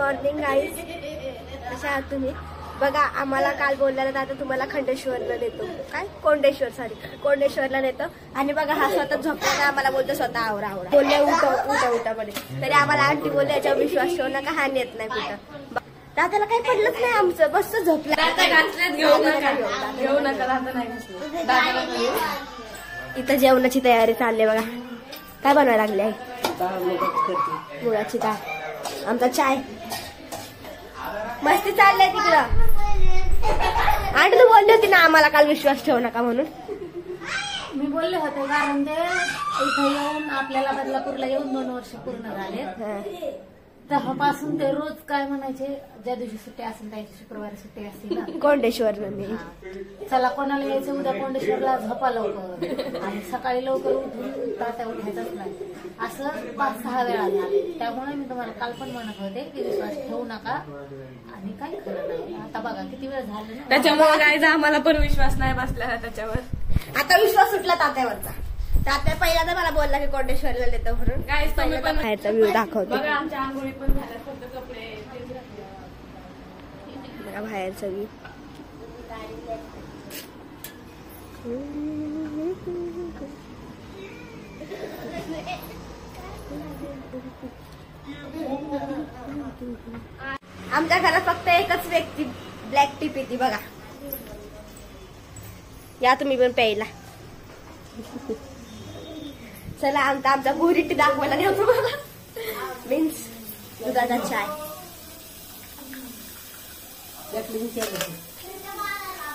Morning guys, कशा आहात तुम्ही? बघा आम्हाला काल बोलल्याला आता तुम्हाला खंडेश्वरला नेतो, काय कोंडेश्वर सॉरी कोंडेश्वरला नेतो. आणि बघा हा स्वतः झोपला का आम्हाला बोलतो स्वतः आवरा आवरा बोलले उठा उठा म्हणे. तरी आम्हाला आंटी बोलले याच्यावर विश्वास ठेवू नका, हा नेत नाही कुठं. दादाला काही पडलंच नाही आमचं, बस झोपला. इथं जेवणाची तयारी चालली बघा. काय बनवायला लागले आहे? गुळाची डाळ, आमचा चाय मस्ती चाललंय तिकडं. आणि तू बोलली होती ना आम्हाला काल विश्वास ठेवू नका म्हणून. मी बोलले होते कारण ते इथे येऊन आपल्याला बदलापूरला येऊन 2 वर्ष पूर्ण झाले. तेव्हापासून ते रोज काय म्हणायचे, ज्या दिवशी सुट्टी असेल त्या दिवशी शुक्रवारी सुट्टी असते ना कोंडेश्वर. चला कोणाला यायचं उद्या कोंडेश्वरला, झोपा लवकर आणि सकाळी लवकर उठून तात्या उठायचंच नाही. असं 5-6 वेळा झालं. त्यामुळे मी तुम्हाला काल पण म्हणत होते की विश्वास ठेवू नका आणि काही खरं नाही. आता बघा किती वेळ झालं ना, त्याच्यामुळे काय आम्हाला पण विश्वास नाही बसला त्याच्यावर. आता विश्वास सुटला तात्यावरचा. तात्या पहिल्यांदा मला बोलला की कोंडेश्वरला नेतो म्हणून. काय तुम्ही पण बाहेरचा व्ह्यू दाखवतो बघा. आमच्या आंघोळी पण झाल्या, फक्त कपडे बघा बाहेरचा व्ह्यू. आमच्या घरात फक्त एकच व्यक्ती ब्लॅक टी पिती बघा. या तुम्ही पण प्यायला. चला आमचा गोरी टी दाखवायला देऊ तुम्हाला. मीन्स दुधाचा चाय.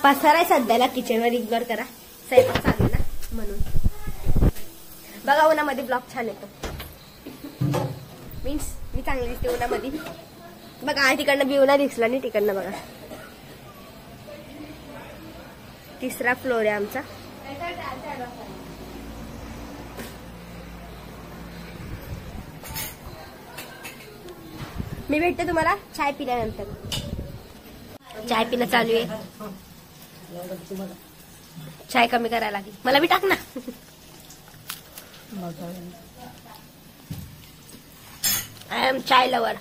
पसारा आहे सध्याला किचनवर, इग्नोर करा. स्वयंपाक चालू ना म्हणून. बघा उन्हामध्ये ब्लॉग छान येतो. मीन्स मी चांगली दिसते उन्हामध्ये. बघा तिकडनं बिवना दिसला नाही, तिकडनं बघा. 3रा फ्लोर आहे आमचा. मी भेटते तुम्हाला चाय पिल्यानंतर. चाय पिणं चालू आहे. चाय कमी करायला लागेल. मला बी टाक ना. I am chai lover,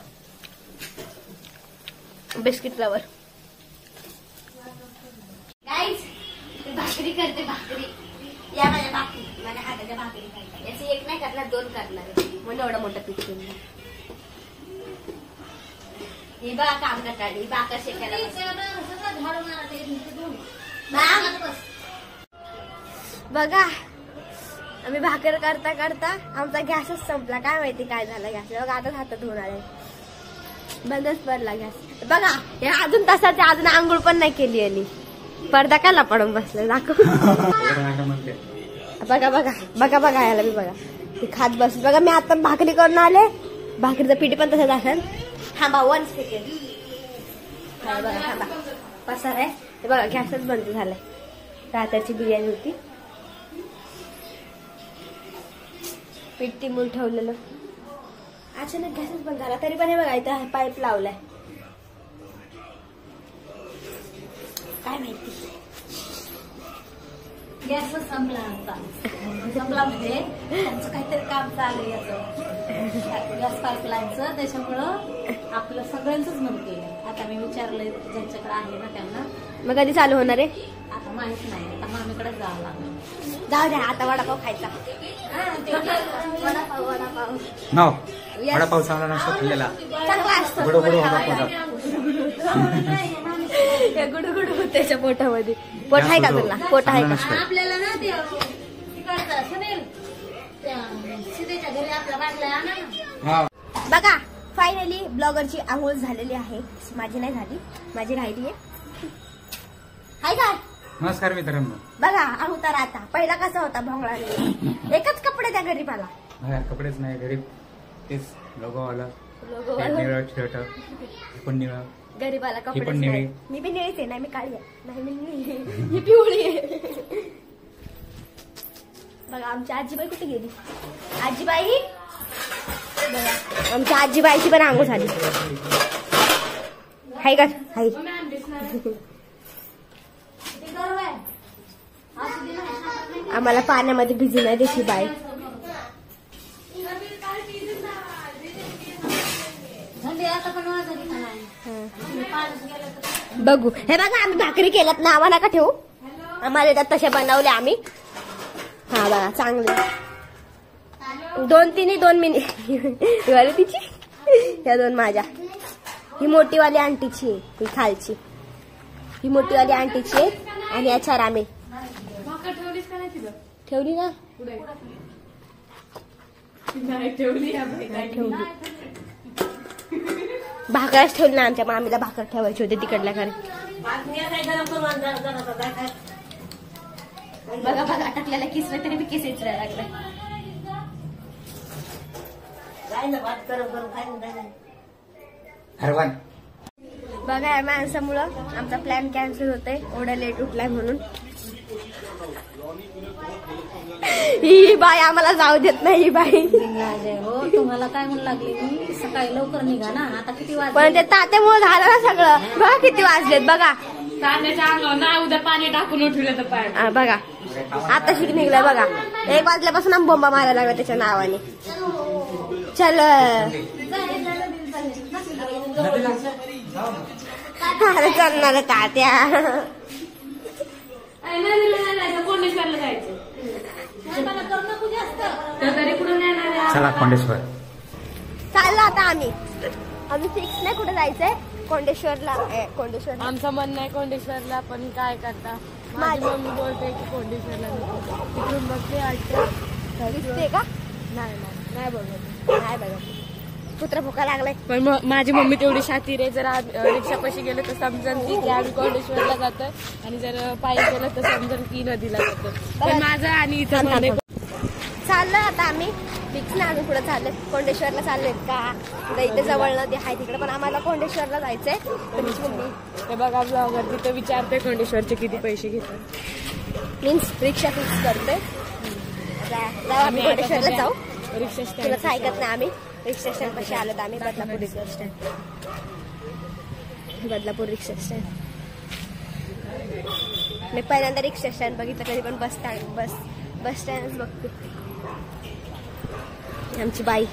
biscuit lover. Guys भाकरी करते, भाकरी या माझ्या भाकरी, माझ्या हाताच्या भाकरी खायच्या. याचे 1 नाही करणार 2 करणार म्हणून एवढा मोठा पीठ घेऊन. ही बघा काम करता, ही बाकर शेकायला बघा. आम्ही भाकर करता करता आमचा गॅसच संपला. काय माहिती काय झालं गॅस. बघा आता हातात धुवून आले, बंदच पडला गॅस. बघा हे अजून तसाच, अजून आंघोळ पण नाही केली आणि पडदा काला पडून बसला. दाखव. बघा बघा बघा बघा याला मी बघा ती खात बस. बघा मी आता भाकरी करून आले. भाकरीचं पीठ पण तसंच असेल. थांबा 1 सेकंड. बघा थांबा, पसार आहे. हे बघा गॅसच बंद झालाय. रात्याची बिर्याणी होती, पीठ तिंबून ठेवलेलं. अचानक गॅसच बंद झाला. तरी पण हे बघा इथं पाईप लावलाय. काय माहिती गॅसच संपला होता. संपला म्हणजे त्यांचं काहीतरी काम चालू आहे याचं, गॅस पाईपलाईनचं. त्याच्यामुळं आपलं सगळ्यांचंच बंद केलं. आता मी विचारलंय ज्यांच्याकडे आहे ना त्यांना. मग कधी चालू होणार आहे आता माहित नाही. आता मामीकडेच जावं लागलं. जाऊ द्या आता वडापाव खायचा. वडापाव वडापाव नाव वडापाव चांगला नसतो खाल्लेला. चांगला असतो. गुडगुडू होता पोटात. गुडगुडू त्याच्या पोटामध्ये. पोट आहे का तुला? पोट आहे का? आपल्याला ना ते सुनील सीतेच्या घरी आपल्या बाटल्या आणा ना. बघा फायनली ब्लॉगरची आंघोळ झालेली आहे. माझी नाही झाली, माझी राहिली आहे. हाय का? नमस्कार मित्रांनो. बघा अवतार आता. पहिला कसा होता भोंगळा. एकच कपडे त्या गरीबाला. बाहेर कपडेच नाही, गरीब तेच लोगोवाला. लोगो निळं शर्ट पण निळं. गरीबाला ही कपडे पण निळी. मी बी निळीच आहे. नाही मी काळी आहे. नाही मी निळी, ही पिवळी आहे. बघा आमची आजीबाई कुठे गेली? आजीबाई बघा आमच्या आजीबाईची पण आंघोळ झाली. हाय का? हाय. आम्हाला पाण्यामध्ये भिजू नाही देशी बाई. आता पण वाजली का नाही तुम्ही पाच गेलं तर बघू. हे बघा आम्ही भाकरी केल्यात ना, आम्हाला नका ठेवू. आम्हाला त्यात तसे बनवले आम्ही. हा बघा चांगले 2 मिनिट तिची. या 2 माझ्या. ही मोठीवाली आंटीची आहे, ही खालची. ही मोठीवाली आंटीची आहे आणि या 4 आम्ही भाकर ठेवलीस का नाही तिथं? ठेवली ना. पुढे नाही ठेवली या बाई, काय ठेवली. भाकरच ठेवली ना, आमच्या मामीला भाकर ठेवायची होती तिकडल्या घरी. बघा बघा टाकलेला किसलं तरी बी केस इचरायला लागलाय. हरवान बघा या माणसामुळं आमचा प्लॅन कॅन्सल होतोय, एवढा लेट उठलाय म्हणून. ही बाई आम्हाला जाऊ देत नाही. ही बाई हो तुम्हाला काय म्हणू लागले मी सकाळी लवकर निघा ना. आता किती पण वाजले ते तात्यामुळे झालं ना सगळं. बघा किती वाजलेत बघा. कांद्याच्या अंगावर नाही उद्या पाणी टाकून उठवलं तर पाय. बघा आता शिक निघलाय बघा. 1 वाजल्यापासून आम्ही बोंबा मारायला लागला त्याच्या नावाने. चल अरे चालणार तात्या. कोंडेश्वरला जायचं तर तरी कुठं नाही. चला कोंडेश्वर. चाललो आता आम्ही फिक्स नाही कुठे जायचंय. कोंडेश्वरला. कोंडेश्वर आमचं मन नाही कोंडेश्वरला, पण काय करता माझी मम्मी बोलते की कोंडेश्वरला नको. तिकडून बघते वाटतं दिसते का. नाही नाही बघत. नाही बघा कुत्रा भुका लागलाय. पण माझी मम्मी तेवढी शातीर आहे. जर रिक्षा पैसे गेलो तर समजन की आम्ही कोंडेश्वरला जातोय, आणि जर पायी गेलं तर समजन की नदीला जातो. पण माझं आणि इथं मन आहे. चाललं आता आम्ही फिक्स नाही अजून पुढे चालले. कोंडेश्वरला चाललेत का पुढे इथे जवळ नदी आहे तिकडे, पण आम्हाला कोंडेश्वरला जायचंय. तुमची मम्मी हे बघा ब्लॉगर तिथं विचारते कोंडेश्वरचे किती पैसे घेतात. मीन्स रिक्षा फिक्स करते. आम्ही कोंडेश्वरला जाऊ. रिक्षा तुलाच ऐकत नाही. आम्ही रिक्षा स्टँड पाशी आलोत. आम्ही बदलापूर रिक्षा स्टँड. बदलापूर रिक्षा स्टँड. मी पहिल्यांदा रिक्षा स्टँड बघितलं, कधी पण बस स्टँडच बघते. आमची बाई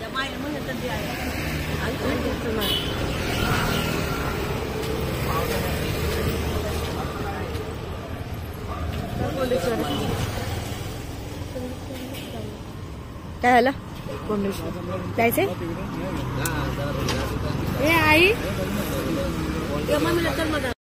काय झालं. कोंडेश्वर जायचंय. ए आई मम्मीला चल मग